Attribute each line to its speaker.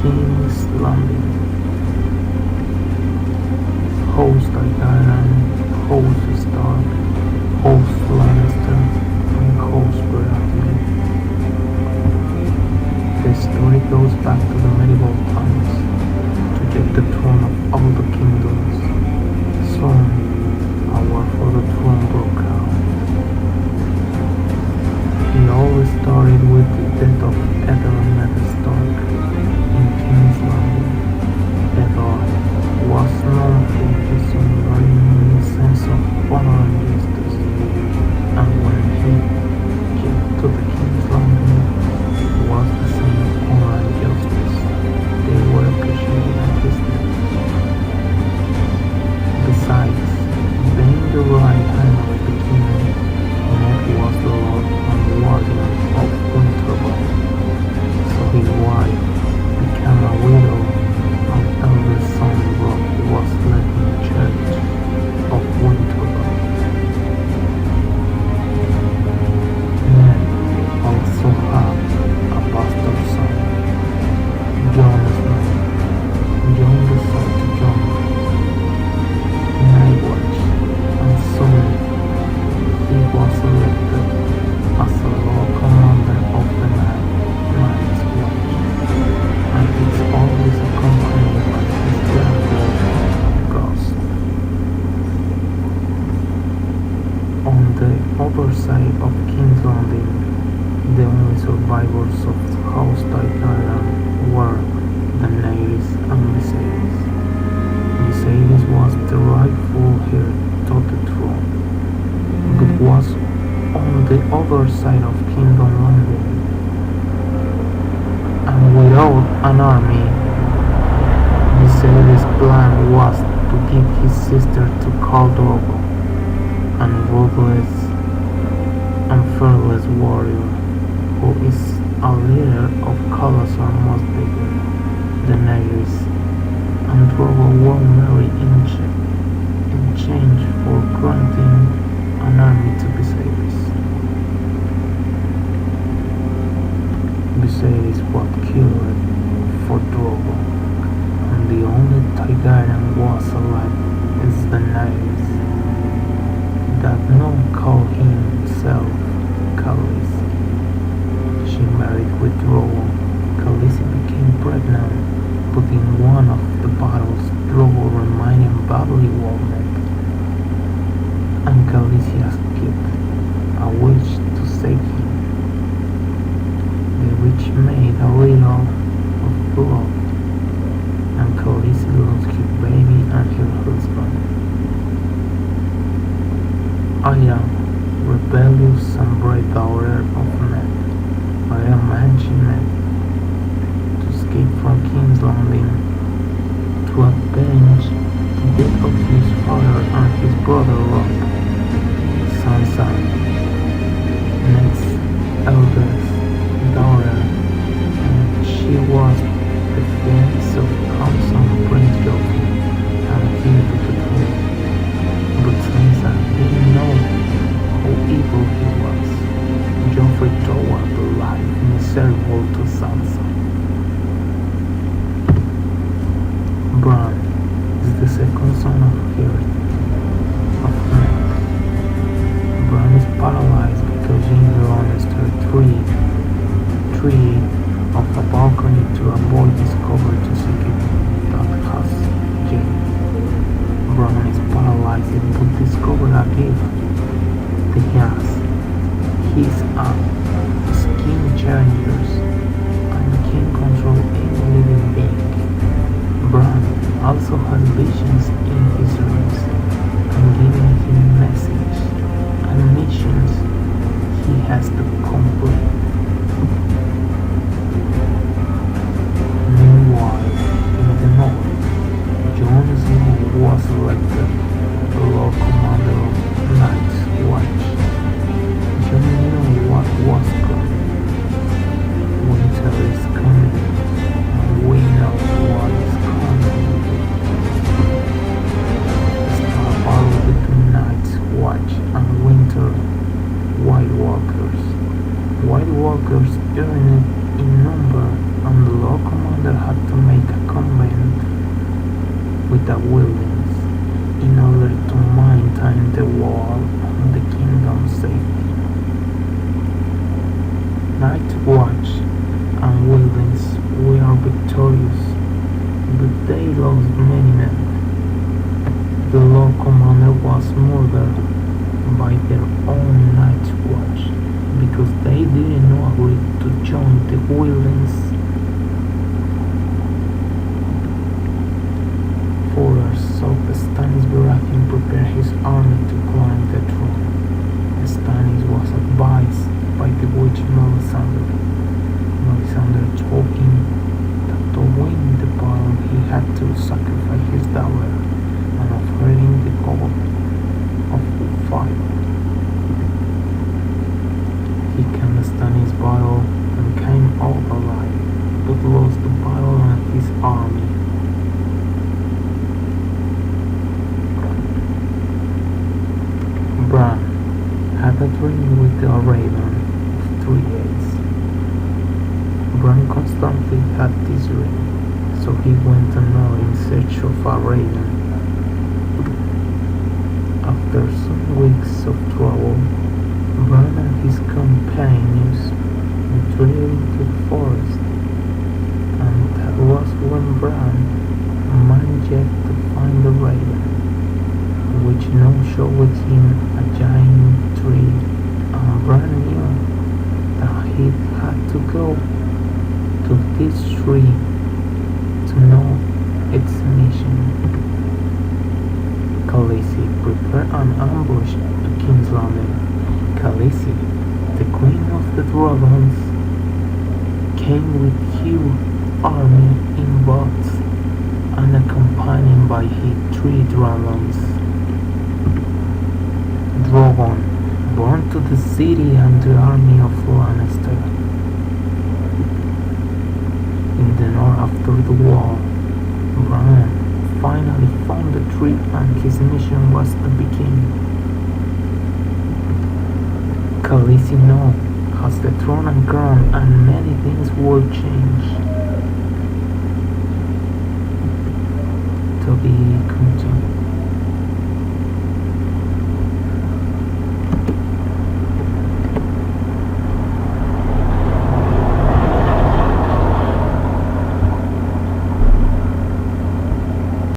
Speaker 1: King's Landing. House Targaryen, House Stark, House Lannister, and House Baratheon. The story goes back to the medieval times to take the throne of all the kingdoms. Soon, a war for the throne broke out. It all started with the death of Eddard Ned Stark in King's Landing. Eddard was known for his unwavering sense of honor and justice, and when he came to the King's Landing, it was the same honor and justice they were appreciating at his death. Besides being the right hand of the king, Ned was the lord and guardian of Winterfell, so his wife became a widow, and eldest son Robb was left in charge of Winterfell. Ned also had a bastard son, Jon Snow. Jon decided to join Nightwatch, and soon he was elected as the Lord Commander of the Night's Watch, and is always accompanied by his granddaughter, Ghost. On the other side of King's Landing, the only survivors of House Targaryen were Daenerys and Viserys. Viserys was the rightful heir to the throne, but was on the other side of King's Landing, and without an army. Viserys' plan was to give his sister to Khal Drogo, a ruthless and fearless warrior who is a leader of Khalasar Mosbegger. Daenerys and Drogo were married in exchange for granting an army to Viserys. Viserys was killed for Drogo, and the only Targaryen was alive is Daenerys. That none called himself Khaleesi. She married with Drogo. Khaleesi became pregnant, but in one of the battles, Drogo reminded badly wounded, and Khaleesi escaped, a witch to save him. The witch made a riddle of blood, and Khaleesi lost her baby and her husband. Arya, rebellious and brave daughter of Ned, Arya managed Ned to escape from King's Landing to avenge the death of his father and his brother Robb. Sansa, Ned's eldest daughter, and she was the fiancée of handsome Prince Joffrey and heir to the throne. But Sansa didn't know how evil he was. Joffrey towed the life miserable to Sansa. Bran is the second son of Ned. Bran is paralyzed because Jaime Lannister tree of a balcony to avoid discovery to secret that has Jaime. Bran is paralyzed but discovers a gift that he has. He's a skin changer and can control any living being. Bran also has visions in his dreams and giving him messages and missions he has to complete. Meanwhile, in the north, Jon Snow was elected the Lord Commander of Night's Watch. Jon knew what was coming. Winter is coming, and we know what is coming. with the wildlings in order to maintain the wall and the kingdom's safety. Night Watch and wildlings were victorious, but they lost many men. The Lord Commander was murdered by their own Night Watch because they didn't agree to join the wildlings force. So Stannis Baratheon prepared his army to climb the throne. Stannis was advised by the witch Melisandre. Melisandre told him that to win the battle he had to sacrifice his daughter and offer him the gold of fire. He came Stannis' battle and came out alive, but lost the battle and his army. Bran had a dream with the raven of 3 days. Bran constantly had this dream, so he went on north in search of a raven. After some weeks of trouble, Bran and his companions retreated into the forest, and that was when Bran managed to find the raven, which now showed him a giant tree, and Bran knew that he had to go to this tree to know its mission. Khaleesi prepared an ambush to King's Landing. Khaleesi, the queen of the dragons, came with huge army in boats and accompanied by his 3 dragons. Drogon, born to the city and the army of Lannister. In the north after the wall, Bran finally found the tree and his mission was to begin. Khaleesi now has the throne and crown and many things will change. To be